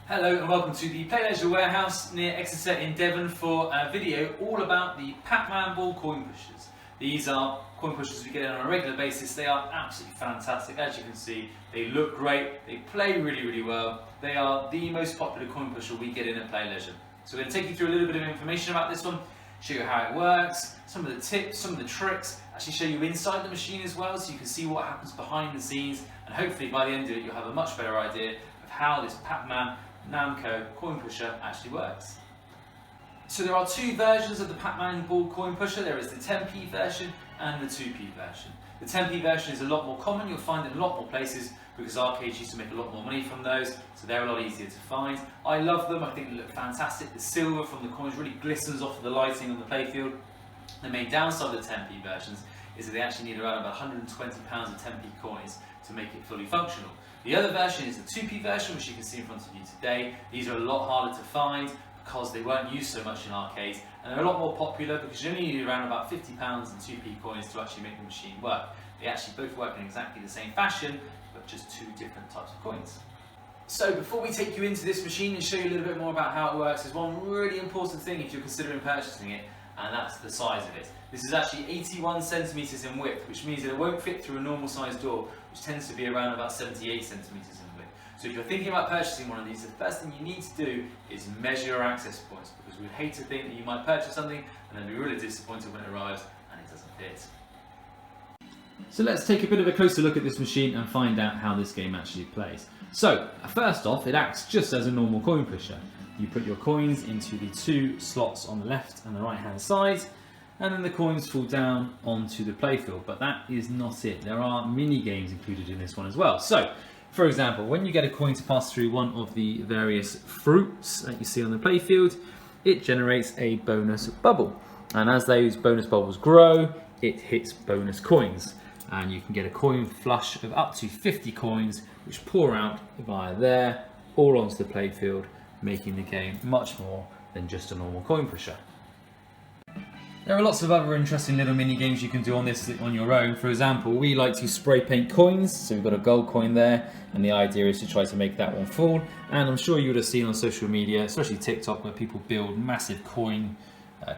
Hello and welcome to the Play Leisure Warehouse near Exeter in Devon for a video all about the Pac-Man ball coin pushers. These are coin pushers we get in on a regular basis. They are absolutely fantastic. As you can see, they look great, they play really well. They are the most popular coin pusher we get in at Play Leisure. So we're going to take you through a little bit of information about this one, show you how it works, some of the tips, some of the tricks, actually show you inside the machine as well so you can see what happens behind the scenes, and hopefully by the end of it you'll have a much better idea of how this Pac-Man Namco coin pusher actually works. So there are two versions of the Pac-Man ball coin pusher. There is the 10p version and the 2p version. The 10p version is a lot more common. You'll find it in a lot more places because arcades used to make a lot more money from those, so they're a lot easier to find. I love them. I think they look fantastic. The silver from the coins really glistens off of the lighting on the playfield. The main downside of the 10p versions is that they actually need around about 120 pounds of 10p coins to make it fully functional. The other version is the 2p version, which you can see in front of you today. These are a lot harder to find because they weren't used so much in arcades, and they're a lot more popular because you only need around about 50 pounds and 2p coins to actually make the machine work. They actually both work in exactly the same fashion, but just two different types of coins. So before we take you into this machine and show you a little bit more about how it works, there's one really important thing if you're considering purchasing it, and that's the size of it. This is actually 81 centimeters in width, which means that it won't fit through a normal sized door, which tends to be around about 78 centimeters in width. So if you're thinking about purchasing one of these, the first thing you need to do is measure your access points, because we'd hate to think that you might purchase something and then be really disappointed when it arrives and it doesn't fit. So let's take a bit of a closer look at this machine and find out how this game actually plays. So first off, it acts just as a normal coin pusher. You put your coins into the two slots on the left and the right hand side, and then the coins fall down onto the playfield. But that is not it. There are mini games included in this one as well. So, for example, when you get a coin to pass through one of the various fruits that you see on the playfield, it generates a bonus bubble. And as those bonus bubbles grow, it hits bonus coins. And you can get a coin flush of up to 50 coins, which pour out via there, all onto the playfield, making the game much more than just a normal coin pusher. There are lots of other interesting little mini games you can do on this on your own. For example, we like to spray paint coins, so we've got a gold coin there, and the idea is to try to make that one fall. And I'm sure you would have seen on social media, especially TikTok, where people build massive coin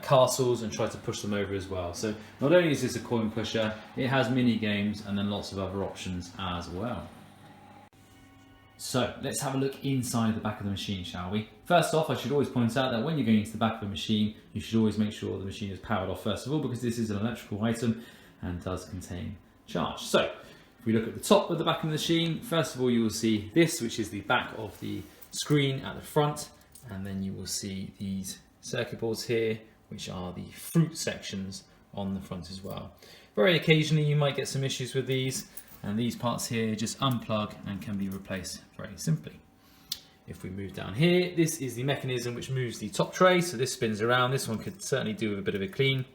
castles and try to push them over as well. So not only is this a coin pusher, it has mini games and then lots of other options as well. So let's have a look inside the back of the machine, shall we? First off, I should always point out that when you're going into the back of a machine, you should always make sure the machine is powered off first of all, because this is an electrical item and does contain charge. So if we look at the top of the back of the machine, first of all you will see this, which is the back of the screen at the front, and then you will see these circuit boards here, which are the fruit sections on the front as well. Very occasionally you might get some issues with these, and these parts here just unplug and can be replaced very simply. If we move down here, this is the mechanism which moves the top tray, so this spins around. This one could certainly do with a bit of a clean.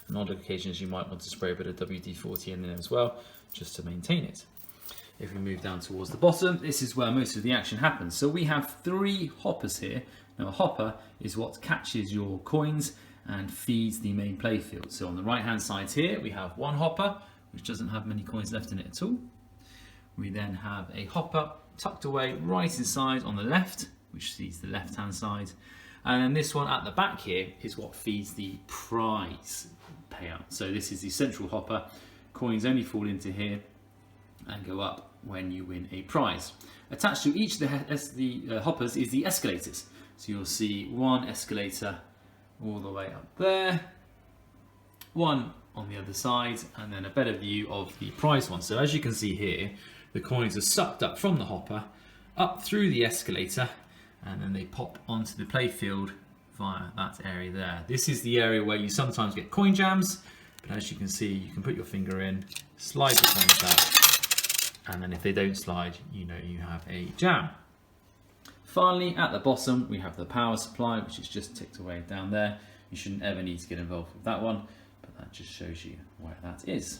On odd occasions you might want to spray a bit of WD-40 in there as well, just to maintain it. If we move down towards the bottom, this is where most of the action happens. So we have three hoppers here. Now a hopper is what catches your coins and feeds the main playfield. So on the right hand side here, we have one hopper, which doesn't have many coins left in it at all. We then have a hopper tucked away right inside on the left, which feeds the left hand side. And then this one at the back here is what feeds the prize payout. So this is the central hopper. Coins only fall into here and go up when you win a prize. Attached to each of the hoppers is the escalators. So you'll see one escalator all the way up there, one on the other side, and then a better view of the prize one. So as you can see here, the coins are sucked up from the hopper, up through the escalator, and then they pop onto the playfield via that area there. This is the area where you sometimes get coin jams, but as you can see, you can put your finger in, slide the coins out, and then if they don't slide, you know you have a jam. Finally, at the bottom, we have the power supply, which is just ticked away down there. You shouldn't ever need to get involved with that one, but that just shows you where that is.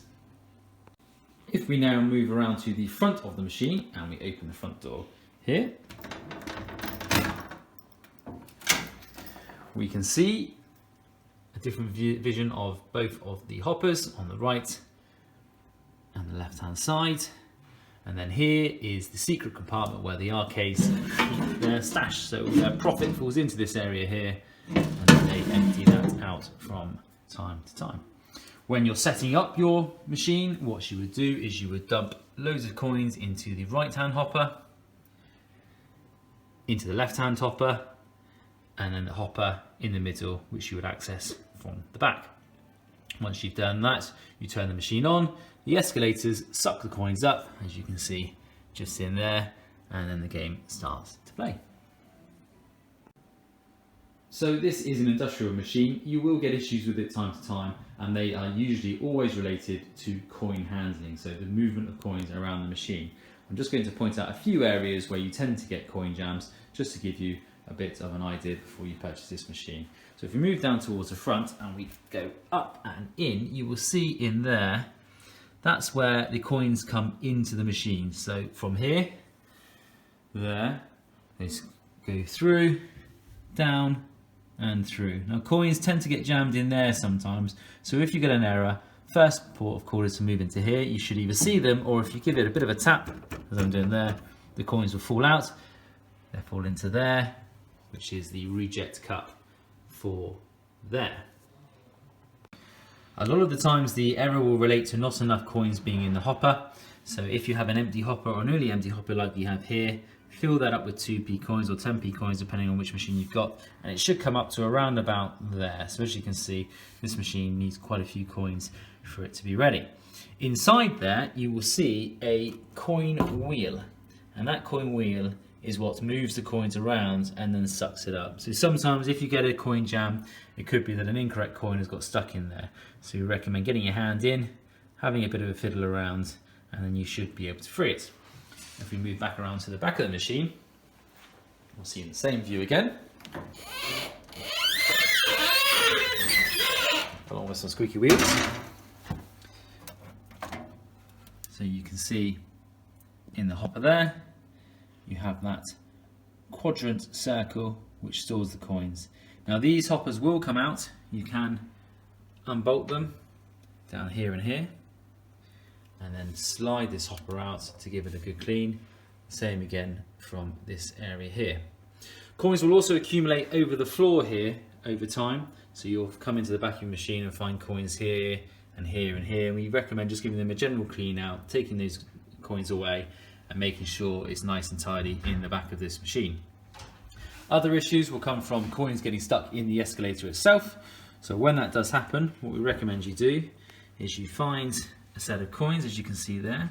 If we now move around to the front of the machine and we open the front door here, we can see a different vision of both of the hoppers on the right and the left hand side. And then here is the secret compartment where the arcades keep their stash. So their profit falls into this area here, and then they empty that out from time to time. When you're setting up your machine, what you would do is you would dump loads of coins into the right-hand hopper, into the left-hand hopper, and then the hopper in the middle, which you would access from the back. Once you've done that, you turn the machine on, the escalators suck the coins up, as you can see just in there, and then the game starts to play. So this is an industrial machine. You will get issues with it time to time, and they are usually always related to coin handling, so the movement of coins around the machine. I'm just going to point out a few areas where you tend to get coin jams, just to give you a bit of an idea before you purchase this machine. So if we move down towards the front and we go up and in, you will see in there, that's where the coins come into the machine. So from here, there, they go through, down and through. Now coins tend to get jammed in there sometimes, so if you get an error, first port of call is to move into here. You should either see them, or if you give it a bit of a tap, as I'm doing there, the coins will fall out. They fall into there, which is the reject cup for there. A lot of the times the error will relate to not enough coins being in the hopper. So if you have an empty hopper or an nearly empty hopper like you have here, fill that up with 2p coins or 10p coins depending on which machine you've got, and it should come up to around about there. So as you can see, this machine needs quite a few coins for it to be ready. Inside there you will see a coin wheel, and that coin wheel is what moves the coins around and then sucks it up. So sometimes if you get a coin jam, it could be that an incorrect coin has got stuck in there. So we recommend getting your hand in, having a bit of a fiddle around, and then you should be able to free it. If we move back around to the back of the machine, we'll see in the same view again, along with some squeaky wheels. So you can see in the hopper there, you have that quadrant circle which stores the coins. Now these hoppers will come out. You can unbolt them down here and here, and then slide this hopper out to give it a good clean. Same again from this area here. Coins will also accumulate over the floor here over time, so you'll come into the back of your machine and find coins here and here and here. We recommend just giving them a general clean out, taking those coins away and making sure it's nice and tidy in the back of this machine. Other issues will come from coins getting stuck in the escalator itself. So when that does happen, what we recommend you do is you find a set of coins, as you can see there.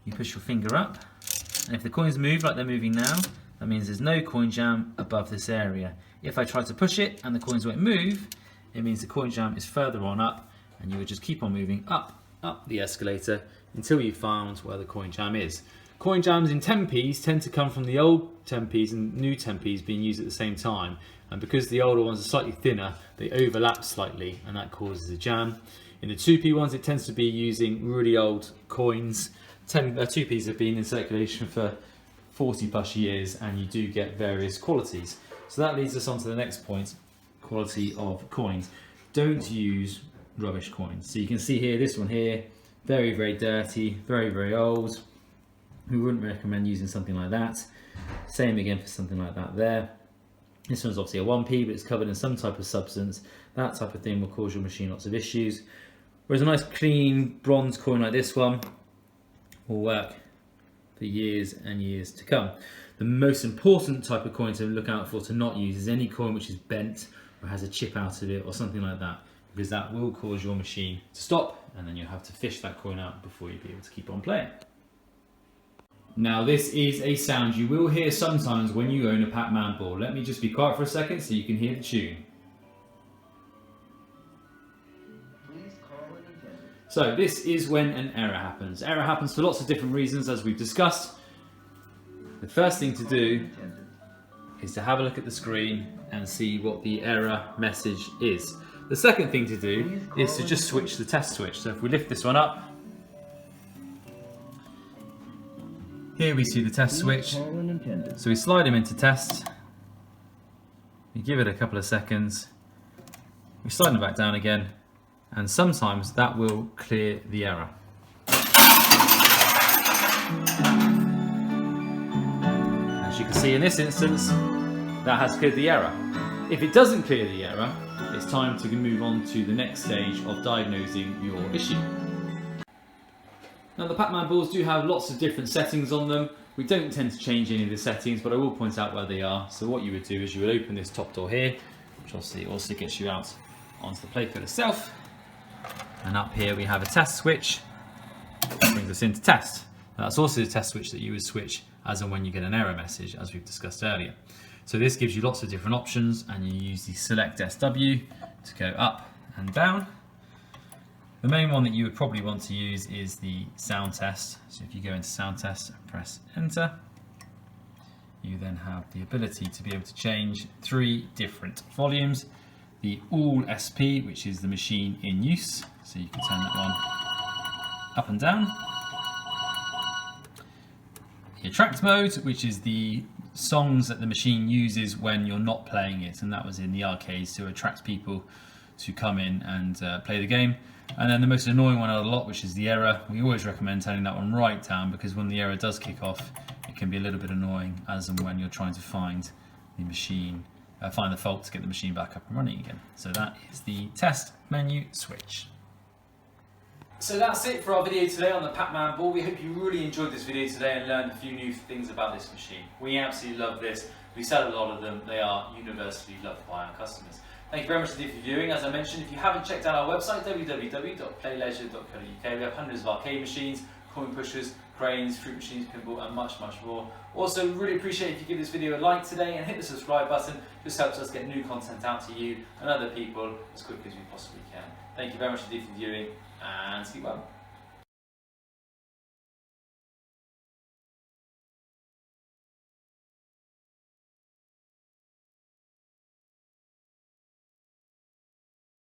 You push your finger up, and if the coins move like they're moving now, that means there's no coin jam above this area. If I try to push it and the coins won't move, it means the coin jam is further on up, and you would just keep on moving up the escalator until you found where the coin jam is. Coin jams in 10p's tend to come from the old 10p's and new 10p's being used at the same time, and because the older ones are slightly thinner, they overlap slightly, and that causes a jam. In the 2p ones, it tends to be using really old coins. 2p's have been in circulation for 40 plus years, and you do get various qualities. So that leads us on to the next point, quality of coins. Don't use rubbish coins. So you can see here, this one here, very, very dirty, very, very old. We wouldn't recommend using something like that. Same again for something like that there. This one's obviously a 1p, but it's covered in some type of substance. That type of thing will cause your machine lots of issues. Whereas a nice clean bronze coin like this one will work for years and years to come. The most important type of coin to look out for to not use is any coin which is bent or has a chip out of it or something like that, because that will cause your machine to stop, and then you'll have to fish that coin out before you'll be able to keep on playing. Now this is a sound you will hear sometimes when you own a Pac-Man ball. Let me just be quiet for a second so you can hear the tune. So this is when an error happens. Error happens for lots of different reasons, as we've discussed. The first thing to do is to have a look at the screen and see what the error message is. The second thing to do is to just switch the test switch. So if we lift this one up, here we see the test switch. So we slide him into test, we give it a couple of seconds, we slide him back down again, and sometimes that will clear the error. As you can see in this instance, that has cleared the error. If it doesn't clear the error, it's time to move on to the next stage of diagnosing your issue. Now the Pac-Man balls do have lots of different settings on them. We don't tend to change any of the settings, but I will point out where they are. So what you would do is you would open this top door here, which obviously also gets you out onto the playfield itself. And up here we have a test switch, which brings us into test. Now that's also the test switch that you would switch as and when you get an error message, as we've discussed earlier. So this gives you lots of different options, and you use the select SW to go up and down. The main one that you would probably want to use is the sound test. So if you go into sound test and press enter, you then have the ability to be able to change 3 different volumes. The all SP, which is the machine in use, so you can turn that one up and down. The attract mode, which is the songs that the machine uses when you're not playing it, and that was in the arcades to attract people to come in and play the game. And then the most annoying one out of the lot, which is the error. We always recommend turning that one right down, because when the error does kick off, it can be a little bit annoying as and when you're trying to find the machine, find the fault to get the machine back up and running again. So that is the test menu switch. So that's it for our video today on the Pac-Man ball. We hope you really enjoyed this video today and learned a few new things about this machine. We absolutely love this. We sell a lot of them. They are universally loved by our customers. Thank you very much indeed for viewing. As I mentioned, if you haven't checked out our website, www.playleisure.co.uk, we have hundreds of arcade machines, coin pushers, cranes, fruit machines, pinball, and much, much more. Also, really appreciate if you give this video a like today and hit the subscribe button. Just helps us get new content out to you and other people as quickly as we possibly can. Thank you very much indeed for viewing, and sleep well.